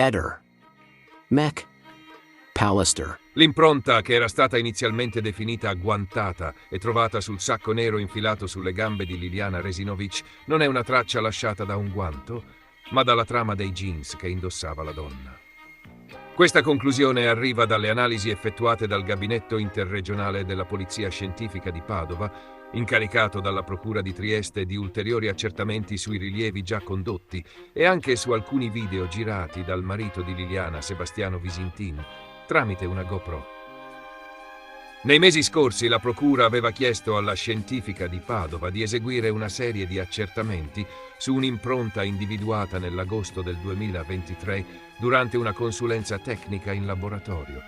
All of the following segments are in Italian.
Eder. Mech. Pallister. L'impronta, che era stata inizialmente definita agguantata e trovata sul sacco nero infilato sulle gambe di Liliana Resinovic, non è una traccia lasciata da un guanto, ma dalla trama dei jeans che indossava la donna. Questa conclusione arriva dalle analisi effettuate dal Gabinetto Interregionale della Polizia Scientifica di Padova, incaricato dalla Procura di Trieste di ulteriori accertamenti sui rilievi già condotti e anche su alcuni video girati dal marito di Liliana, Sebastiano Visintin, tramite una GoPro. Nei mesi scorsi la Procura aveva chiesto alla Scientifica di Padova di eseguire una serie di accertamenti su un'impronta individuata nell'agosto del 2023 durante una consulenza tecnica in laboratorio,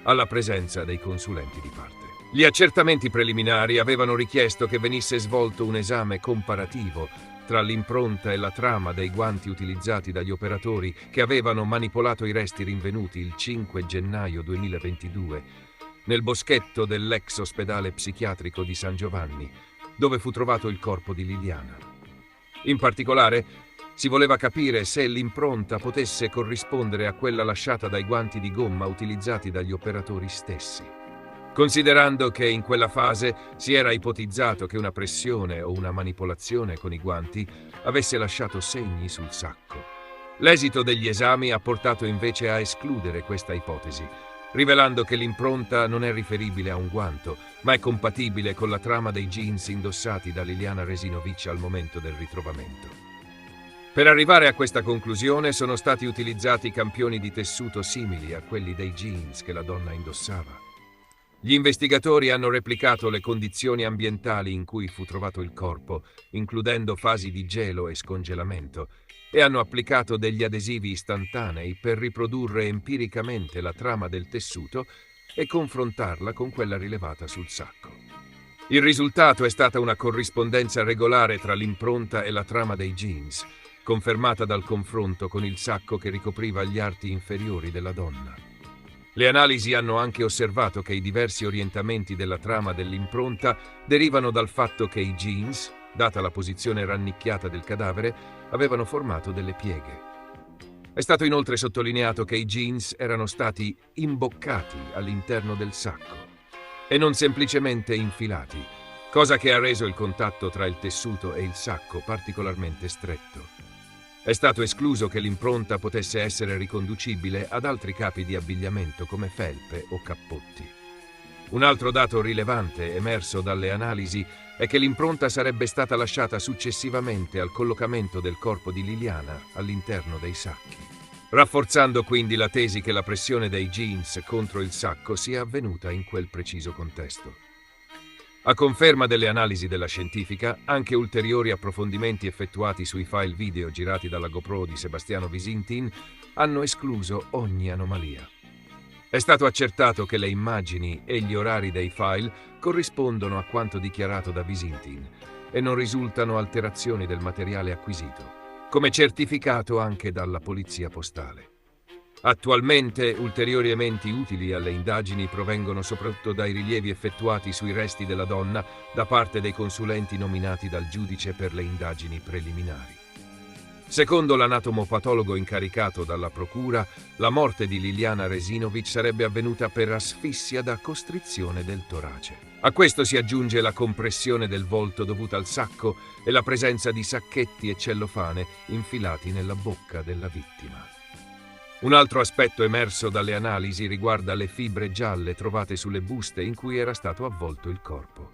alla presenza dei consulenti di parte. Gli accertamenti preliminari avevano richiesto che venisse svolto un esame comparativo tra l'impronta e la trama dei guanti utilizzati dagli operatori che avevano manipolato i resti rinvenuti il 5 gennaio 2022 nel boschetto dell'ex ospedale psichiatrico di San Giovanni, dove fu trovato il corpo di Liliana. In particolare, si voleva capire se l'impronta potesse corrispondere a quella lasciata dai guanti di gomma utilizzati dagli operatori stessi, considerando che in quella fase si era ipotizzato che una pressione o una manipolazione con i guanti avesse lasciato segni sul sacco. L'esito degli esami ha portato invece a escludere questa ipotesi, rivelando che l'impronta non è riferibile a un guanto, ma è compatibile con la trama dei jeans indossati da Liliana Resinovic al momento del ritrovamento. Per arrivare a questa conclusione sono stati utilizzati campioni di tessuto simili a quelli dei jeans che la donna indossava. Gli investigatori hanno replicato le condizioni ambientali in cui fu trovato il corpo, includendo fasi di gelo e scongelamento, e hanno applicato degli adesivi istantanei per riprodurre empiricamente la trama del tessuto e confrontarla con quella rilevata sul sacco. Il risultato è stata una corrispondenza regolare tra l'impronta e la trama dei jeans, confermata dal confronto con il sacco che ricopriva gli arti inferiori della donna. Le analisi hanno anche osservato che i diversi orientamenti della trama dell'impronta derivano dal fatto che i jeans, data la posizione rannicchiata del cadavere, avevano formato delle pieghe. È stato inoltre sottolineato che i jeans erano stati imboccati all'interno del sacco e non semplicemente infilati, cosa che ha reso il contatto tra il tessuto e il sacco particolarmente stretto. È stato escluso che l'impronta potesse essere riconducibile ad altri capi di abbigliamento come felpe o cappotti. Un altro dato rilevante emerso dalle analisi è che l'impronta sarebbe stata lasciata successivamente al collocamento del corpo di Liliana all'interno dei sacchi, rafforzando quindi la tesi che la pressione dei jeans contro il sacco sia avvenuta in quel preciso contesto. A conferma delle analisi della scientifica, anche ulteriori approfondimenti effettuati sui file video girati dalla GoPro di Sebastiano Visintin hanno escluso ogni anomalia. È stato accertato che le immagini e gli orari dei file corrispondono a quanto dichiarato da Visintin e non risultano alterazioni del materiale acquisito, come certificato anche dalla Polizia Postale. Attualmente ulteriori elementi utili alle indagini provengono soprattutto dai rilievi effettuati sui resti della donna da parte dei consulenti nominati dal giudice per le indagini preliminari. Secondo l'anatomopatologo incaricato dalla Procura, la morte di Liliana Resinovic sarebbe avvenuta per asfissia da costrizione del torace. A questo si aggiunge la compressione del volto dovuta al sacco e la presenza di sacchetti e cellofane infilati nella bocca della vittima. Un altro aspetto emerso dalle analisi riguarda le fibre gialle trovate sulle buste in cui era stato avvolto il corpo.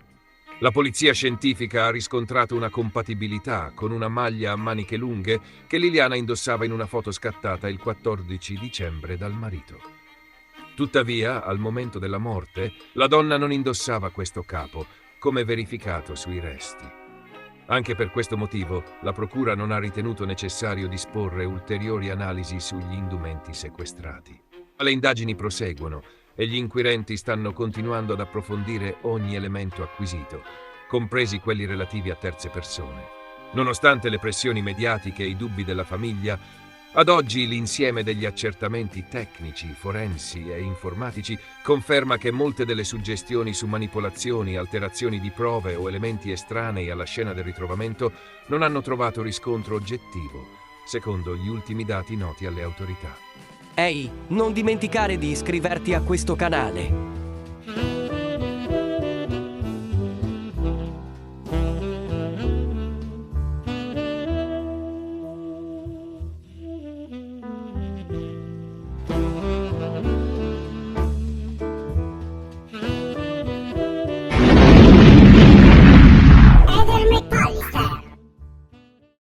La polizia scientifica ha riscontrato una compatibilità con una maglia a maniche lunghe che Liliana indossava in una foto scattata il 14 dicembre dal marito. Tuttavia, al momento della morte, la donna non indossava questo capo, come verificato sui resti. Anche per questo motivo, la Procura non ha ritenuto necessario disporre ulteriori analisi sugli indumenti sequestrati. Le indagini proseguono e gli inquirenti stanno continuando ad approfondire ogni elemento acquisito, compresi quelli relativi a terze persone. Nonostante le pressioni mediatiche e i dubbi della famiglia, ad oggi l'insieme degli accertamenti tecnici, forensi e informatici conferma che molte delle suggestioni su manipolazioni, alterazioni di prove o elementi estranei alla scena del ritrovamento non hanno trovato riscontro oggettivo, secondo gli ultimi dati noti alle autorità. Ehi, non dimenticare di iscriverti a questo canale.